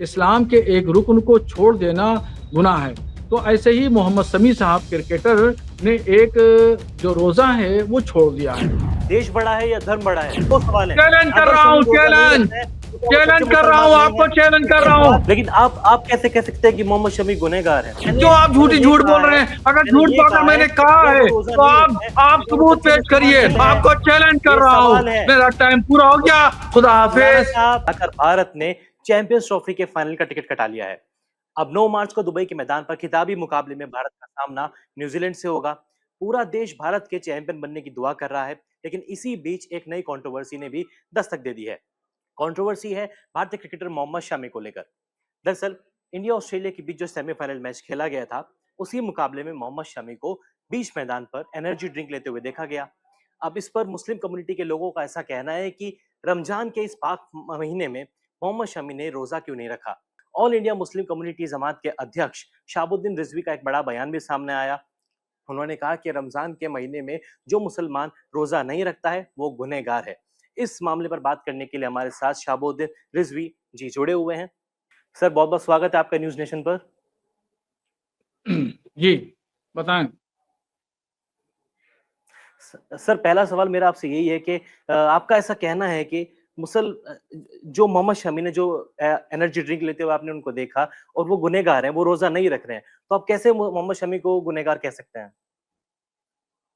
इस्लाम के एक रुकन को छोड़ देना गुनाह है। तो ऐसे ही मोहम्मद शमी साहब क्रिकेटर ने एक जो रोज़ा है वो छोड़ दिया है। देश बड़ा है या धर्म बड़ा है? 2 सवाल हैं। चैलेंज कर अगर रहा हूँ, शमी रोज़ा नहीं चैलेंज! रखते हैं, तो क्या वो सच्चे चैलेंज कर रहा मुसलमान हूँ, नहीं हैं? आपको चैलेंज कर ये रहा हूँ। सवाल लेकिन आप कैसे कह सकते हैं कि मोहम्मद शमी गुनहगार है? क्यों आप झूठी झूठ बोल रहे हैं? अगर झूठ अगर मैंने कहा अगर वो है रोज़ा तो नहीं रखते हैं, आप तो क्या वो सबूत सच्चे पेश मुसलमान करिए। नहीं हैं? आपको चैलेंज कर ये रहा हूँ। सवाल है। मेरा टाइम पूरा हो गया। खुदा मौलाना हाफिज। साहब आकर भारत ने चैंपियंस ट्रॉफी के फाइनल का टिकट कटा लिया है। अब 9 मार्च को दुबई के मैदान पर खिताबी मुकाबले में भारत का सामना न्यूजीलैंड से होगा। पूरा देश भारत के चैंपियन बनने की दुआ कर रहा है, लेकिन इसी बीच एक नई कंट्रोवर्सी ने भी दस्तक दे दी है। कंट्रोवर्सी है भारतीय क्रिकेटर मोहम्मद शमी को लेकर। दरअसल इंडिया ऑस्ट्रेलिया के बीच जो सेमीफाइनल मैच खेला गया था, उसी मुकाबले में मोहम्मद शमी को बीच मैदान पर एनर्जी ड्रिंक लेते हुए देखा गया। अब इस पर मुस्लिम कम्युनिटी के लोगों का ऐसा कहना है कि रमजान के इस पाक महीने में मोहम्मद शमी ने रोजा क्यों नहीं रखा। ऑल इंडिया मुस्लिम कम्युनिटी जमात के अध्यक्ष शाहबुद्दीन रिजवी का एक बड़ा बयान भी सामने आया। उन्होंने कहा कि रमजान के महीने में जो मुसलमान रोजा नहीं रखता है वो गुनहगार है। इस मामले पर बात करने के लिए हमारे साथ शाहबुद्दीन रिजवी जी जुड़े हुए हैं। सर बहुत बहुत स्वागत है आपका न्यूज नेशन पर। जी, बताएं। सर पहला सवाल मेरा आपसे यही है कि आपका ऐसा कहना है कि जो मोहम्मद शमी ने जो एनर्जी ड्रिंक लेते हुए आपने उनको देखा और वो गुनहगार हैं, वो रोजा नहीं रख रहे हैं, तो आप कैसे मोहम्मद शमी को गुनहगार कह सकते हैं?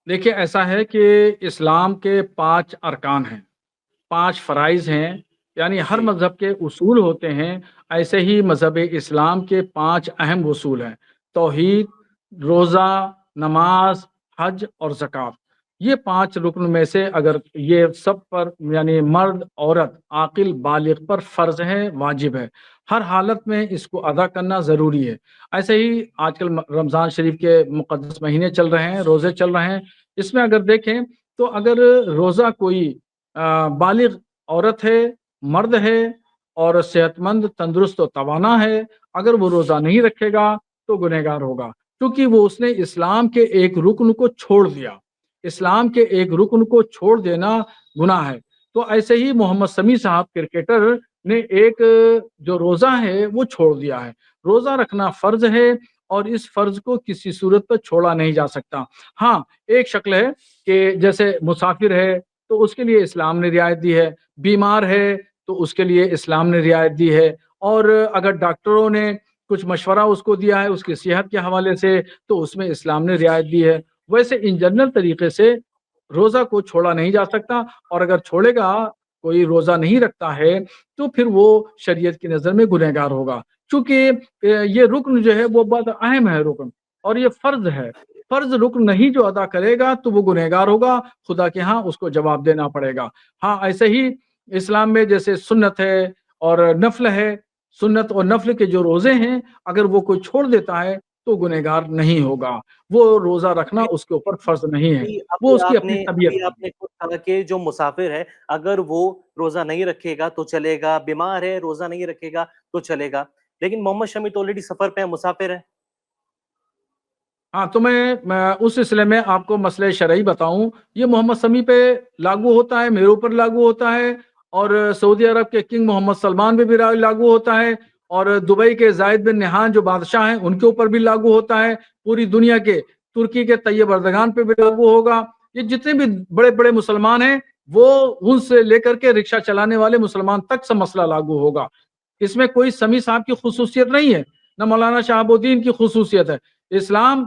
देखिए, ऐसा है कि इस्लाम के 5 अरकान हैं, 5 फ़राइज़ हैं, यानी हर जी। मज़हब के उसूल होते हैं, ऐसे ही मज़हब इस्लाम के 5 अहम उसूल हैं। तौहीद, रोज़ा, नमाज़, हज और ज़कात। ये 5 रुकन में से अगर ये सब पर यानी मर्द, औरत, आक़िल, बालिग़ पर फ़र्ज़ है, वाजिब है। हर हालत में इसको अदा करना ज़रूरी है। ऐसे ही आजकल रमज़ान शरीफ के मुक़द्दस महीने चल रहे हैं, रोज़े चल रहे हैं। इसमें अगर देखें तो अगर रोज़ा कोई बालिग़ औरत है, मर्द है और सेहतमंद, तंदुरुस्त और तवाना है, अगर वो रोज़ा नहीं रखेगा तो गुनहगार होगा। क्योंकि वो उसने इस्लाम के एक रुकन को छोड़ दिया। इस्लाम के एक रुकन को छोड़ देना गुनाह है। तो ऐसे ही मोहम्मद शमी साहब क्रिकेटर ने एक जो रोज़ा है वो छोड़ दिया है। रोज़ा रखना फ़र्ज़ है और इस फ़र्ज़ को किसी सूरत पर छोड़ा नहीं जा सकता। हाँ, एक शक्ल है कि जैसे मुसाफ़िर है तो उसके लिए इस्लाम ने रियायत दी है, बीमार है तो उसके लिए इस्लाम ने रियायत दी है और अगर डॉक्टरों ने कुछ मशवरा उसको दिया है उसकी सेहत के हवाले से तो उसमें इस्लाम ने रियायत दी है। वैसे इन जनरल तरीके से रोज़ा को छोड़ा नहीं जा सकता और अगर छोड़ेगा, कोई रोज़ा नहीं रखता है, तो फिर वो शरीयत की नज़र में गुनहगार होगा। चूँकि ये रुक्न जो है वो बहुत अहम है रुक्न और ये फ़र्ज़ है। फ़र्ज़ रुक्न नहीं जो अदा करेगा तो वो गुनहगार होगा, खुदा के यहाँ उसको जवाब देना पड़ेगा। हाँ, ऐसे ही इस्लाम में जैसे सुन्नत है और नफ़्ल है, सुन्नत और नफ़्ल के जो रोज़े हैं, अगर वो कोई छोड़ देता है, तो गुनहगार नहीं होगा। वो रोज़ा रखना अभी उसके ऊपर फ़र्ज़ नहीं है, अभी वो अभी उसकी अपनी आपने तबीयत अभी है। आपने खुद कहा कि जो मुसाफिर है, अगर वो रोज़ा नहीं रखेगा तो चलेगा, बीमार है, रोज़ा नहीं रखेगा तो चलेगा। लेकिन मोहम्मद शमी तो ऑलरेडी सफ़र पे है, मुसाफिर है। हाँ, तो मैं उस सिलसिले में आपको मसले शरई बताऊँ, ये मोहम्मद शमी पे लागू होता है, मेरे ऊपर लागू होता है और सऊदी अरब के किंग मोहम्मद सलमान पे भी लागू होता है और दुबई के ज़ायद बिन नहान जो बादशाह हैं, उनके ऊपर भी लागू होता है। पूरी दुनिया के तुर्की के तैयब अर्दगान पे भी लागू होगा। ये जितने भी बड़े-बड़े मुसलमान हैं, वो उनसे लेकर के रिक्शा चलाने वाले मुसलमान तक सब मसला लागू होगा। इसमें कोई शमी साहब की खुसूसियत नहीं है, ना मौलाना शहाबुद्दीन की खुसूसियत है। इस्लाम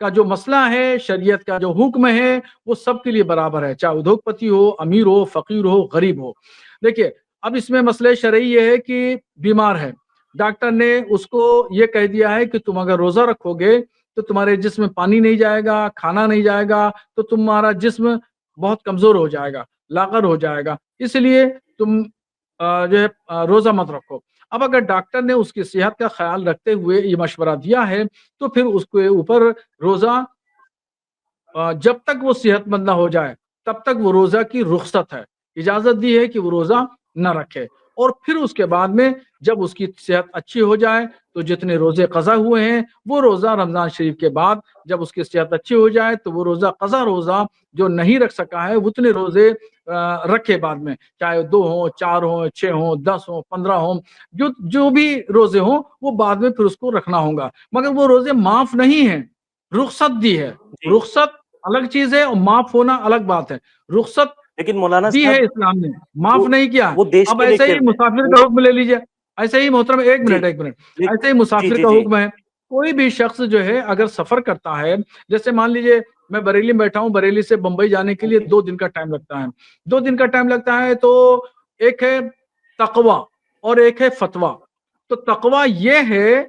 का जो मसला है, शरीयत का जो हुक्म है, वो सबके लिए बराबर है, चाहे उद्योगपति हो, अमीर हो, फ़कीर हो, गरीब हो। देखिए, अब इसमें मसले शरई ये है कि बीमार है, डॉक्टर ने उसको ये कह दिया है कि तुम अगर रोज़ा रखोगे, तो तुम्हारे जिस्म में पानी नहीं जाएगा, खाना नहीं जाएगा, तो तुम्हारा जिस्म बहुत कमज़ोर हो जाएगा, लाग़र हो जाएगा। इसलिए तुम जो है रोज़ा मत रखो। अब अगर डॉक्टर ने उसकी सेहत का ख़्याल रखते हुए ये मशवरा दिया है, तो फिर उसके ऊपर रोज़ा जब तक वो सेहतमंद ना हो जाए, तब तक वो रोज़ा की रुख़सत है। इजाज़त दी है कि वो रोज़ा ना रखे। और फिर उसके बाद में जब उसकी सेहत अच्छी हो जाए तो जितने रोजे कज़ा हुए हैं वो रोजा रमजान शरीफ के बाद जब उसकी सेहत अच्छी हो जाए तो वो रोजा कज़ा रोजा जो नहीं रख सका है उतने रोजे रखे बाद में, चाहे 2 हों, 4 हों, 6 हों, 10 हों, 15 हों, जो जो भी रोजे हों वो बाद में फिर उसको रखना होगा। मगर वो रोजे माफ नहीं है, रुखसत दी है। जी। रुखसत अलग चीज है और माफ होना अलग बात है। रुखसत लेकिन मौलाना दी है साहब इस्लाम ने, माफ वो नहीं किया। वो देश अब के लिए ऐसे ही खेल रहे हैं। मुसाफिर वो का हुक्म ले लीजिए, ऐसे ही मोहतरम जी, 1 मिनट, ले ऐसे ही जी, मुसाफिर जी, का जी। हुक्म है, कोई भी शख्स जो है अगर सफर करता है, जैसे मान लीजिए मैं बरेली में बैठा हूँ, बरेली से बंबई जाने के लिए जी। 2 दिन का टाइम लगता है। 2 दिन का टाइम लगता है तो एक है तकवा और एक है फतवा। तो तकवा ये है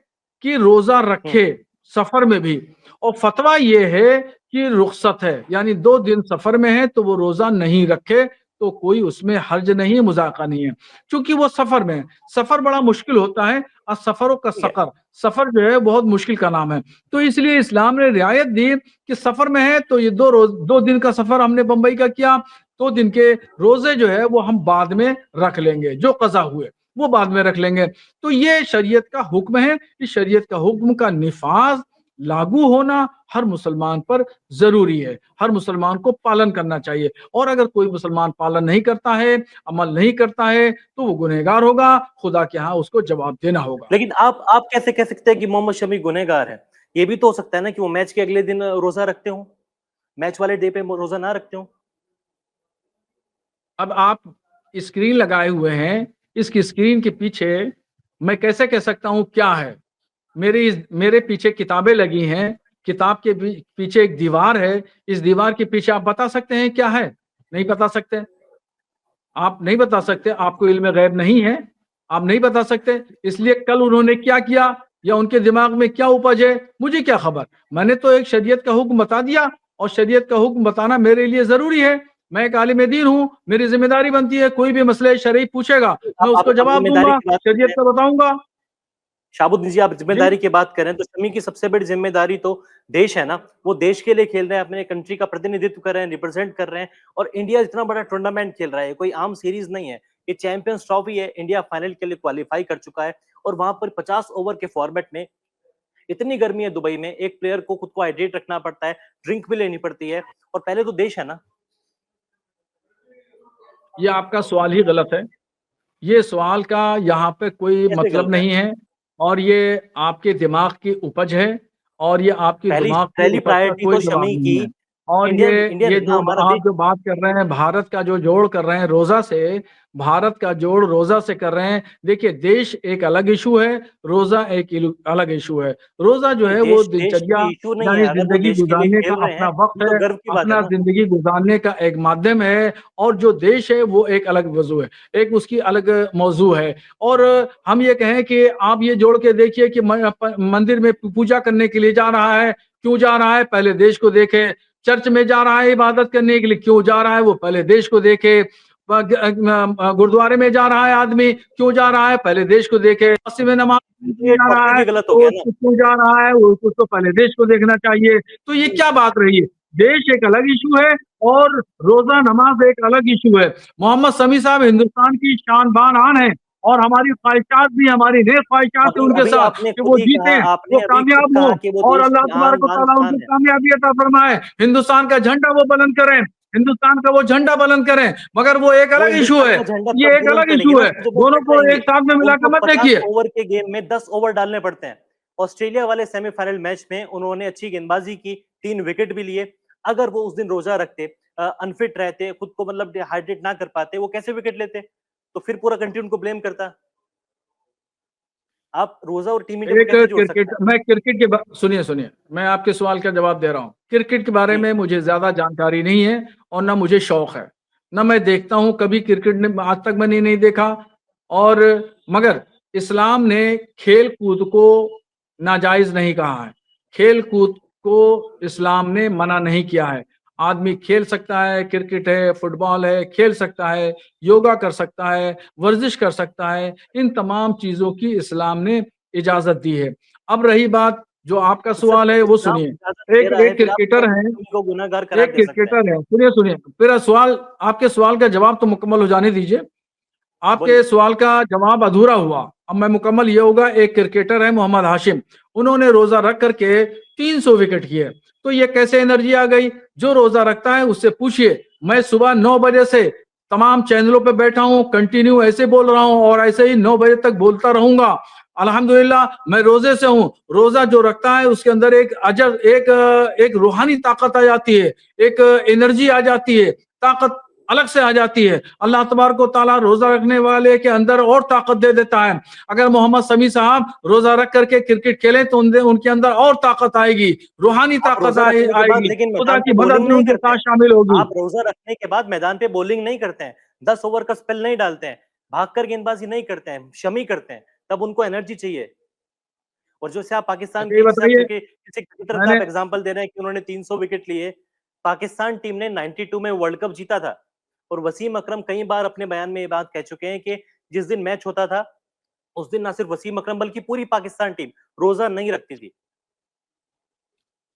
कि रोजा हुँ। रखे सफर में भी, और फतवा ये है कि रुखसत है, यानी 2 दिन सफर में है तो वो रोजा नहीं रखे तो कोई उसमें हर्ज नहीं है, मुज़ाक़ा नहीं है। चूँकि वो सफर में है, सफर बड़ा मुश्किल होता है, सफरों का ठीक है। सकर, सफर जो है बहुत मुश्किल का नाम है। तो इसलिए इस्लाम ने रियायत दी कि सफर में है तो ये 2 दिन का सफर हमने बंबई का किया, 2 दिन के रोजे जो है वो हम बाद में रख लेंगे, जो कज़ा हुए वो बाद में रख लेंगे। तो ये शरीयत का हुक्म है, इस शरीयत का हुक्म का निफाज़ लागू होना हर मुसलमान पर ज़रूरी है। हर मुसलमान को पालन करना चाहिए, और अगर कोई मुसलमान पालन नहीं करता है, अमल नहीं करता है, तो वो गुनहगार होगा, खुदा के यहाँ उसको जवाब देना होगा। लेकिन आप कैसे कह सकते हैं कि मोहम्मद शमी गुनहगार है? ये भी तो हो सकता है ना कि वो मैच के अगले दिन रोज़ा रखते हों, मैच वाले डे पे वो रोज़ा ना रखते हों? अब आप स्क्रीन लगाए हुए हैं, इस स्क्रीन के पीछे मैं कैसे कह सकता हूँ क्या है? मेरे पीछे किताबें लगी हैं, किताब के पीछे एक दीवार है, इस दीवार के पीछे आप बता सकते हैं क्या है? नहीं बता सकते। आप नहीं बता सकते, आपको इल्म गैब नहीं है, आप नहीं बता सकते। इसलिए कल उन्होंने क्या किया या उनके दिमाग में क्या उपज है, मुझे क्या खबर? मैंने तो एक शरीयत का हुक्म बता दिया, और शरीयत का हुक्म बताना मेरे लिए ज़रूरी है। मैं एक आलिम दीन हूँ, मेरी ज़िम्मेदारी बनती है, कोई भी मसले शरई पूछेगा, मैं आप उसको आप जवाब ज़िम्मेदारी दूँगा, की बात कर शरीयत रहे हैं। का बताऊँगा। शाहाबुद्दीन जी, आप जी। ज़िम्मेदारी की बात कर रहे हैं, तो शमी की सबसे बड़ी ज़िम्मेदारी तो देश है ना, वो देश के लिए खेल रहे हैं, अपने कंट्री का प्रतिनिधित्व कर रहे हैं, रिप्रेज़ेंट कर रहे हैं, और इंडिया इतना बड़ा टूर्नामेंट खेल रहा है, कोई आम सीरीज़ नहीं है। ये चैंपियंस ट्रॉफी है, इंडिया फाइनल के लिए क्वालीफाई कर चुका है, और वहाँ पर 50 ओवर के फॉर्मेट में इतनी गर्मी है दुबई में, एक प्लेयर को खुद को हाइड्रेट रखना पड़ता है, ड्रिंक भी लेनी पड़ती है, और पहले तो देश है ना। ये आपका सवाल ही गलत है। ये सवाल का यहाँ पे कोई कैसे मतलब गलत है? नहीं है, और ये आपके दिमाग की उपज है, और ये आपकी पहली दिमाग की पहली उपज का प्रायोरिटी कोई तो जवाब शमी की नहीं है। और इंडियन इंडियन ये है ना, जो हमारा आप देश। जो बात कर रहे हैं भारत का जो जोड़ कर रहे हैं रोज़ा से, भारत का जोड़ रोज़ा से कर रहे हैं, देखिए देश एक अलग इश्यू है, रोज़ा एक अलग इश्यू है। रोज़ा जो ये है वो देश देश दिनचर्या, कोई इश्यू नहीं है, यानी अगर वो ज़िंदगी देश के लिए गुज़ारने का खेल रहे हैं, अपना ये वक़्त तो है, गर्व की बात है अपना ना। ज़िंदगी गुज़ारने का एक माध्यम है, और जो देश है वो एक अलग वज़ू है, एक उसकी अलग मौज़ू है। और हम ये कहें कि आप ये जोड़ के देखिए कि मंदिर में पूजा करने के लिए जा रहा है, क्यों जा रहा है? पहले देश को देखे। चर्च में जा रहा है इबादत करने के लिए, क्यों जा रहा है? वो पहले देश को देखे। गुरुद्वारे में जा रहा है आदमी, क्यों जा रहा है? पहले देश को देखे। मस्जिद में नमाज़ तो ये जा रहा टॉपिक है, ही गलत हो तो गया ना। क्यों जा रहा है? वो उसको पहले देश को देखना चाहिए। तो ये क्या बात रही है? देश एक अलग इश्यू है, और रोज़ा नमाज़ एक अलग इश्यू है। मोहम्मद शमी साहब हिंदुस्तान की शान बान आन है, और हमारी ख्वाहिशात भी, हमारी नेक ख्वाहिशात है अभी उनके अभी साथ आपने कि खुद वो ही कहा, जीतें, वो आपने अभी खुद कामयाब हों, कहा कि वो और देश अल्लाह की आन तबारक व बान तआला उनको शान है। कामयाबी अता फरमाए। हिंदुस्तान का झंडा वो बुलंद करें, हिंदुस्तान का वो झंडा बुलंद करें, मगर वो एक वो अलग इश्यू हिंदुस्तान है, का झंडा ये तब एक बुलंद अलग करेंगे इश्यू ना है। जब वो दोनों खेल को पाएँगे। एक साथ में उनको मिलाकर मत 50 देखिए। ओवर के गेम में 10 ओवर डालने पड़ते हैं। ऑस्ट्रेलिया वाले सेमीफाइनल मैच में उन्होंने अच्छी गेंदबाजी की, 3 विकेट भी लिए। अगर वो उस दिन रोज़ा रखते, अनफिट रहते, खुद को मतलब डिहाइड्रेट ना कर पाते, वो कैसे विकेट लेते? तो फिर पूरा कंट्री उनको ब्लेम करता। आप रोज़ा और टीम इंडिया को एक कैसे जोड़ सकते क्रिकेट, हैं? मैं क्रिकेट के सुनिए सुनिए, मैं आपके सवाल का जवाब दे रहा हूँ। क्रिकेट के बारे जी। में मुझे ज्यादा जानकारी नहीं है, और ना मुझे शौक है, ना मैं देखता हूँ कभी क्रिकेट ने, आज तक मैंने नहीं देखा। और मगर इस्लाम ने खेल कूद को नाजायज नहीं कहा है, खेल कूद को इस्लाम ने मना नहीं किया है। आदमी खेल सकता है, क्रिकेट है, फुटबॉल है, खेल सकता है, योगा कर सकता है, वर्जिश कर सकता है, इन तमाम चीजों की इस्लाम ने इजाजत दी है। अब रही बात जो आपका तो सर सवाल जब है वो इस्लाम सुनिए। इजाज़त दे एक रहा है, एक फिर आप क्रिकेटर मोहम्मद है, शमी को गुनहगार करार एक दे सकते हैं। क्रिकेटर है, सुनिए सुनिए, मेरा सवाल, आपके सवाल का जवाब तो मुकम्मल हो जाने दीजिए। आपके सवाल का जवाब अधूरा हुआ। अब मैं मुकम्मल ये होगा, एक क्रिकेटर है मोहम्मद हाशिम, उन्होंने रोजा रख करके 300 विकेट किए। तो ये कैसे एनर्जी आ गई? जो रोजा रखता है उससे पूछिए। मैं सुबह 9 बजे से तमाम चैनलों पे बैठा हूं, कंटिन्यू ऐसे बोल रहा हूं और ऐसे ही 9 बजे तक बोलता रहूंगा। अल्हम्दुलिल्लाह मैं रोजे से हूं। रोजा जो रखता है उसके अंदर एक रूहानी ताकत आ जाती है, एक एनर्जी आ जाती है, ताकत अलग से आ जाती है। अल्लाह तबारक व तआला रोजा रखने वाले के अंदर और ताकत दे देता है। अगर मोहम्मद शमी साहब रोजा रख करके क्रिकेट खेलें तो उनके अंदर और ताकत आएगी, रूहानी आप ताकत रोजा रखने के बाद आएगी, लेकिन खुदा मैदान की पे मदद बॉलिंग भी नहीं उनके करते साथ हैं। शामिल होगी। आप रोजा रखने के बाद मैदान पे बॉलिंग नहीं करते हैं, 10 ओवर का स्पेल नहीं डालते हैं, भागकर गेंदबाजी नहीं करते हैं, शमी करते हैं, तब उनको एनर्जी चाहिए। और जो से आप पाकिस्तान अच्छा की ये जैसे आप बताइए, क्रिकेट किसी क्रिकेटर का मैंने आप एग्जांपल दे रहे हैं कि उन्होंने 300 विकेट लिए। पाकिस्तान टीम ने 92 में वर्ल्ड कप जीता था और वसीम अकरम कई बार अपने बयान में ये बात कह चुके हैं कि जिस दिन मैच होता था, उस दिन ना सिर्फ वसीम अकरम बल्कि पूरी पाकिस्तान टीम रोजा नहीं रखती थी।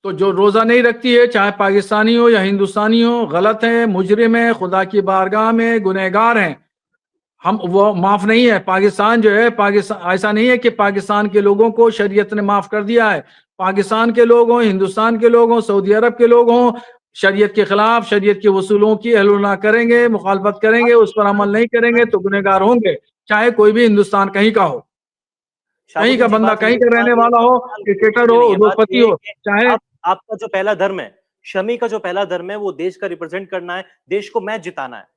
तो जो रोजा नहीं रखती है, चाहे पाकिस्तानी हो या हिंदुस्तानी हो, गलत है, मुजरिम है, खुदा की बारगाह में गुनहगार हैं। हम वो माफ नहीं है। पाकिस्तान जो है, पाकिस्तान ऐसा नहीं है कि पाकिस्तान के लोगों को शरीयत ने माफ कर दिया है। पाकिस्तान के लोग हों, हिंदुस्तान के लोग हों, सऊदी अरब के लोग हों, शरीयत के खिलाफ, शरीयत के वसूलों की अवहेलना करेंगे, मुखालफत करेंगे, उस पर अमल नहीं करेंगे तो गुनहगार होंगे, चाहे कोई भी हिंदुस्तान कहीं का हो, कहीं का शाहबुद्दीन जी बंदा, बात कहीं यही का बात रहने ये वाला हो, सवाल क्रिकेट क्रिकेटर के लिए हो, नहीं है, बात उद्योगपति ये है हो, कि चाहे। आपका जो पहला धर्म है, शमी का जो पहला धर्म है वो देश का रिप्रेजेंट करना है, देश को मैच जिताना है।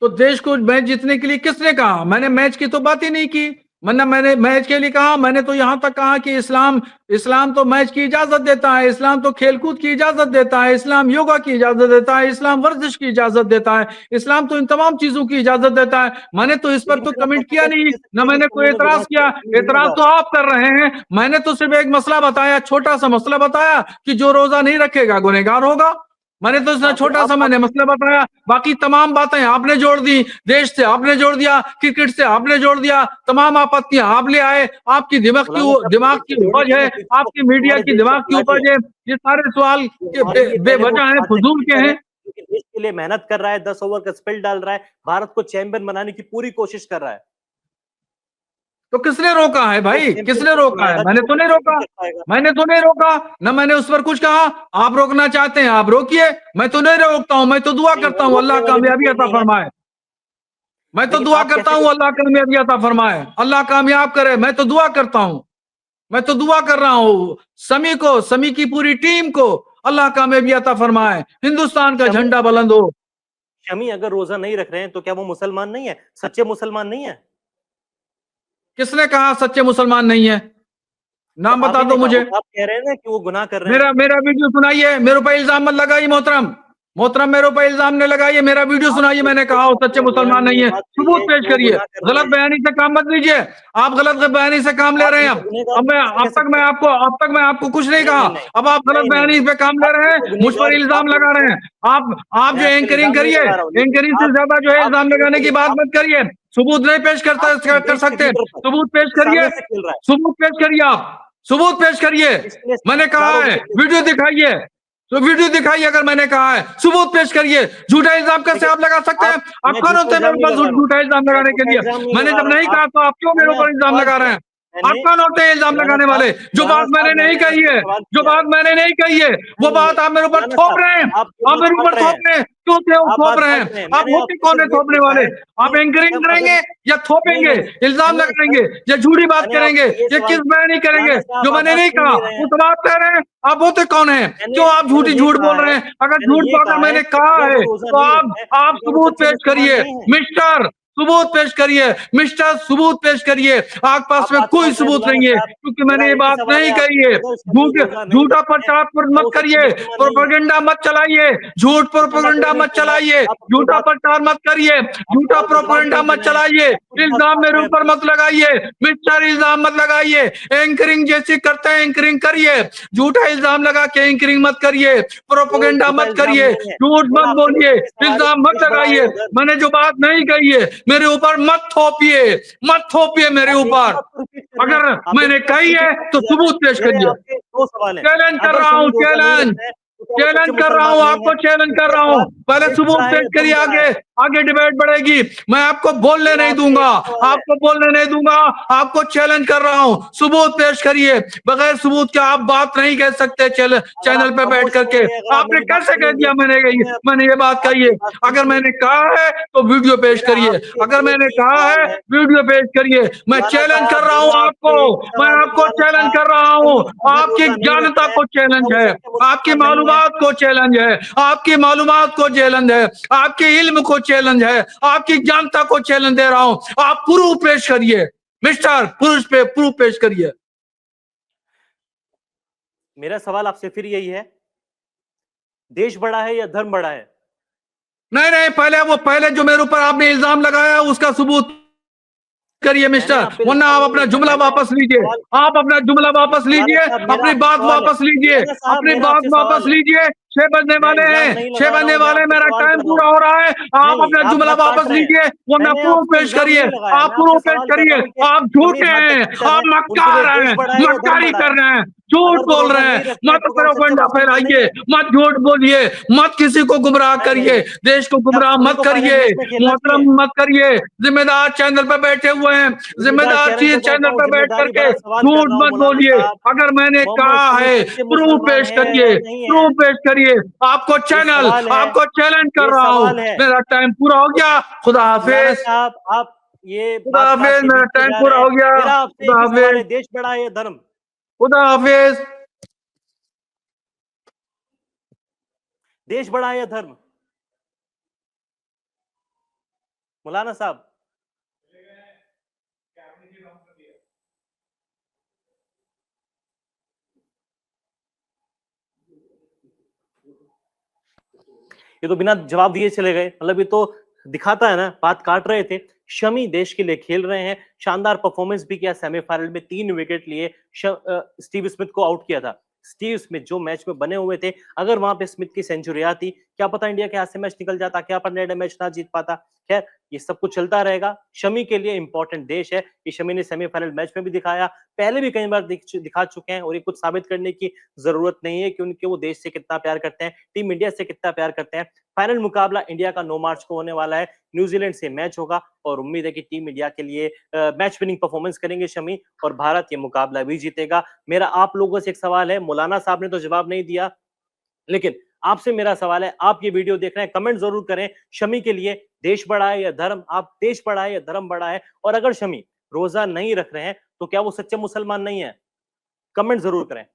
तो देश को मैच जीतने के लिए किसने कहा? मैंने मैच की तो बात ही नहीं की। मैंने मैच के लिए कहा, मैंने तो यहां तक कहा कि इस्लाम इस्लाम तो मैच की इजाजत देता है, इस्लाम तो खेलकूद की इजाजत देता है, इस्लाम योगा की इजाजत देता है, इस्लाम वर्जिश की इजाजत देता है, इस्लाम तो इन तमाम चीजों की इजाजत देता है। मैंने तो इस पर लेकिन तो फिर आप कमेंट किया वकालत नहीं नहीं, दे ना सकते कि मैंने कोई शमी ने गुनाह एतराज किया, किया। शमी एतराज गुनहगार तो है। आप कर रहे हैं। मैंने तो सिर्फ एक मसला बताया, छोटा सा मसला बताया कि जो रोजा नहीं रखेगा गुनहगार होगा। मैंने तो इतना हाँ, फिर छोटा सा आप मैंने मसला बताया, बाकी तमाम बातें आपने जोड़ दी। देश से आपने जोड़ दिया, क्रिकेट से आपने जोड़ दिया, तमाम आपत्तियां आप ले आए। आपकी मौलाना साहब दिमाग क्रिकेट की से जोड़ी उपज नहीं है, है क्योंकि वो आपकी मीडिया हमारे की देश का दिमाग की खिलाड़ी उपज है। है। ये सारे सवाल वो के हमारे लिए पहले वो बेवजह हैं, अच्छा फजूल के क्रिकेटर है, हैं। क्योंकि देश के लिए मेहनत कर रहा है, 10 ओवर का स्पेल डाल रहा है, भारत को चैंपियन बनाने की पूरी कोशिश कर रहा है। तो किसने रोका है वो भाई? चैंपियन किसने कब रोका है? बनाएगा जब मैंने वो तो नहीं कंसिस्टेंट रोका। कर पाएगा। मैंने तो नहीं रोका ना, मैंने उस पर कुछ कहा। आप रोकना चाहते हैं, आप रोकिए, मैं तो नहीं रोकता हूं। मैं तो दुआ नहीं, करता वो हूं अल्लाह रोकने वाले भी कामयाबी कोई अता नहीं है। फरमाए। मैं तो लेकिन दुआ आप करता कैसे हूं रोक अल्लाह सकते हैं? कामयाबी अता फरमाए, अल्लाह कामयाब करे। मैं तो दुआ करता हूं, मैं तो दुआ कर रहा हूं समी की पूरी टीम को अल्लाह कामयाबी अता फरमाए, हिंदुस्तान का शमी झंडा बुलंद हो। शमी अगर रोजा नहीं रख रहे हैं तो क्या वो मुसलमान नहीं है? सच्चे मुसलमान नहीं है? किसने कहा सच्चे मुसलमान नहीं है? तो नाम आप बता ही ने दो कहा, वो मुझे। तो आप कह रहे हैं ना कि वो गुनाह कर रहे हैं। मेरा मेरा वीडियो सुनाइए, मेरे ऊपर इल्जाम मत लगाइए मोहतरम। मोहतरम मेरे ऊपर इल्जाम ने लगाइए, मेरा वीडियो आप सुनाइए। मैंने कहा हो सच्चे अपने बयान मुसलमान में नहीं ये है, बात कही सबूत है पेश कि वो करिए। गुनाह कर रहे गलत हैं। बयानी से काम मत लीजिए। आप गलत बयानी से काम ले आप रहे हैं। उनको गुनहगार कैसे कह अब तक सकते हैं? मैं आपको कुछ नहीं नहीं, कहा। नहीं, नहीं। अब आप गलत नहीं, नहीं, बयानी नहीं। पे काम ले आप रहे हैं, उनको मुझ पर गुनहगार इल्जाम आप लगा रहे उनको हैं। आप मैं जो आप पे एंकरिंग इल्ज़ाम नहीं करिए, लगा रहा हूँ, लेकिन एंकरिंग से आप ज्यादा जो है आप इल्जाम शुरू लगाने से की ही बात आप मत करिए। सबूत नहीं पेश आपके कर देश के सकते। लीडर पर सबूत पेश उसके करिए, सामने से खेल रहा है। सबूत पेश करिए। आप सबूत पेश करिए। इसके लिए मैंने कहा हज़ारों है, विकेट ले वीडियो चुका है। दिखाइए। तो वीडियो दिखाइए अगर मैंने कहा है, सबूत पेश करिए। झूठा इल्जाम कैसे लेकिन आप लगा सकते हैं? आप आप मैं कौन झूठा होते हैं इल्ज़ाम मेरे नहीं ऊपर लगा रहा हूँ। झूठा इल्जाम मैं लगाने के झूठा लिए? इल्ज़ाम नहीं मैंने लगा जब रहा हूँ। नहीं आप कहा तो आप क्यों मेरे मैंने ऊपर आपसे इल्जाम सवाल लगा रहे किया। हैं? आप मैंने कौन होते हैं इल्जाम मौलाना लगाने साहब वाले? जो बात मैंने नहीं मैंने कही आपसे है, सवाल जो किया। बात मैंने नहीं कही है, वो नहीं, नहीं, बात आप मेरे ऊपर मौलाना थोप साहब रहे हैं। आप ये आप बात मेरे ऊपर काट रहे थोप हैं। रहे हैं। क्यों थे वो आप थोप बात रहे काट हैं? रहे हैं। आप मैंने होते आपको कौन है सिर्फ ये थोपने पूछा वाले? है आप कि एंकरिंग जब करेंगे अगर या नहीं, थोपेंगे? नहीं, इल्जाम मैंने लगाएंगे या झूठी बात मैंने करेंगे आपसे ये या सवाल किस किया। बयानी करेंगे मौलाना जो साहब आप मैंने बात नहीं सुन कहा? नहीं रहे वो हैं। सब आप कह रहे हैं। आप होते कौन हैं? क्यों आप मैंने झूठी ये झूठ कहा बोल रहे है हैं? अगर मैंने झूठ ये बात कहा है मैंने कि कहा अगर वो है रोज़ा तो नहीं रखते हैं, आप तो क्या वो सबूत सच्चे पेश मुसलमान करिए। नहीं हैं? मिस्टर सबूत पेश करिए। मिस्टर सबूत पेश करिए। आपके पास आप में बात कोई काट रहे हैं सबूत मौलाना नहीं है, साहब। क्योंकि मैंने मेरा ये एक ही बात सवाल है नहीं कही आपसे, है। अगर शमी रोज़ा नहीं झूठा रखते हैं, प्रचार तो क्या मत वो सच्चे करिए, मुसलमान नहीं है? प्रोपेगेंडा मत चलाइए, झूठ प्रोपेगेंडा कोई प्रोपेगेंडा नहीं मत चल रहा है। चलाइए, आप कोई झूठा बात प्रचार मत करिए, आप झूठा सवाल का जवाब प्रोपेगेंडा नहीं दे मत रहे हैं। चलाइए। आप खुद बात इल्जाम काट मेरे रहे हैं ऊपर अपनी। मत लगाइए। मिस्टर इल्जाम मत लगाइए। एंकरिंग जैसी करते हैं एंकरिंग करिए। झूठा इल्जाम लगा के एंकरिंग मत करिए, वो प्रोपेगेंडा झूठा मत इल्ज़ाम करिए, नहीं है। झूठ मेरा मत आपसे बस बोलिए, एक ही सवाल है इल्जाम कि मत देश बढ़ा रहे लगाइए। हैं उधर। मैंने जो बात नहीं कही है मेरे ऊपर मत थोपिए मेरे आप एक ही ऊपर। बात को रिपीट कर रहे हैं। अगर आप एक मैंने ही बात को कही रिपीट है करते तो जा रहे हैं। सबूत पेश मेरे करिए। आपसे 2 सवाल हैं। चैलेंज कर अगर रहा शमी हूं, रोज़ा नहीं चैलेंज रखते हैं, तो क्या वो चैलेंज सच्चे कर रहा हूं, मुसलमान नहीं आपको हैं? चैलेंज फिर कर क्या रहा हूं। सवाल पहले दिल सबूत बड़ा है पेश या करिए दम बड़ा है? आगे, आगे डिबेट बढ़ेगी। मैं आपको बोलने नहीं दूंगा, आपको बोलने नहीं दूंगा, आपको चैलेंज कर रहा हूं, सबूत पेश करिए। बगैर सबूत के आप बात नहीं कह सकते चैनल पे बैठ करके। आपने कैसे कह दिया मैंने ये बात कही है? अगर मैंने कहा है तो वीडियो पेश करिए, अगर मैंने कहा है वीडियो पेश करिए। मैं चैलेंज कर रहा हूं आपको, मैं आपको चैलेंज कर रहा हूं। आपकी ज्ञानता को चैलेंज है, आपकी मालूमात को चैलेंज है, आपकी मालूमात को चैलेंज है, आपके इल्म को चैलेंज है, आपकी ज्ञानता को चैलेंज दे रहा हूं। आप प्रूफ पेश करिए मिस्टर, पुरुष पे प्रूफ पेश करिए। मेरा सवाल आपसे फिर यही है, देश बड़ा है या धर्म बड़ा है? नहीं नहीं, पहले जो मेरे ऊपर आपने इल्जाम लगाया उसका सबूत करिए मिस्टर, वरना आप अपना जुमला वापस लीजिए, आप अपना जुमला वापस लीजिए, अपनी बात वापस लीजिए, अपनी बात वापस लीजिए। 6 बजने वाले हैं, 6 बजने वाले, मेरा टाइम पूरा हो रहा है। आप अपना जुमला वापस लीजिए, वरना प्रूफ पेश करिए। आप प्रूफ पेश करिए। आप झूठे हैं, आप मक्कार हैं, मक्कारी कर रहे हैं, झूठ बोल रहे हैं। मत प्रोपेगेंडा फैलाइए, मत झूठ बोलिए, मत किसी को गुमराह करिए, देश को गुमराह मत करिए, मोहतरम मत करिए। जिम्मेदार चैनल पर बैठे हुए हैं, जिम्मेदार चीज चैनल पर बैठ करके झूठ मत बोलिए। अगर मैंने कहा है प्रूफ पेश करिए, प्रूफ पेश करिए। आपको चैलेंज कर रहा हूं। मेरा टाइम पूरा हो गया। खुदा हाफिज। साहब, आप ये खुदा बात हाफिज, के मेरा बीच में टाइम जा पूरा रहे हो हैं। गया। मेरा आपसे खुदा एक ही सवाल है, हाफिज, देश बड़ा है या धर्म? खुदा हाफिज। देश बड़ा है या धर्म? मौलाना साहब, ये तो बिना जवाब दिए चले गए। मतलब ये तो दिखाता है ना, बात काट रहे थे। शमी देश के लिए खेल रहे हैं, शानदार परफॉर्मेंस भी किया, सेमीफाइनल में 3 विकेट लिए, स्टीव स्मिथ को आउट किया था। स्टीव स्मिथ जो मैच में बने हुए थे, अगर वहां पे स्मिथ की सेंचुरी आती, क्या पता इंडिया के हाथ से मैच निकल जाता, क्या पता इंडिया मैच ना जीत पाता। खैर, ये सब कुछ चलता रहेगा। शमी के लिए इंपॉर्टेंट देश है, ये शमी ने सेमीफाइनल मैच में भी दिखाया, पहले भी कई बार दिखा चुके हैं, और ये कुछ साबित करने की जरूरत नहीं है कि उनके वो देश से कितना प्यार करते हैं, टीम इंडिया से कितना प्यार करते हैं। फाइनल मुकाबला इंडिया का 9 मार्च को होने वाला है, न्यूजीलैंड से मैच होगा, और उम्मीद है कि टीम इंडिया के लिए मैच विनिंग परफॉर्मेंस करेंगे शमी, और भारत ये मुकाबला भी जीतेगा। मेरा आप लोगों से एक सवाल है, मौलाना साहब ने तो जवाब नहीं दिया, लेकिन आपसे मेरा सवाल है, आप ये वीडियो देख रहे हैं, कमेंट जरूर करें, शमी के लिए देश बड़ा है या धर्म? आप देश बड़ा है या धर्म बड़ा है? और अगर शमी रोजा नहीं रख रहे हैं तो क्या वो सच्चे मुसलमान नहीं है? कमेंट जरूर करें।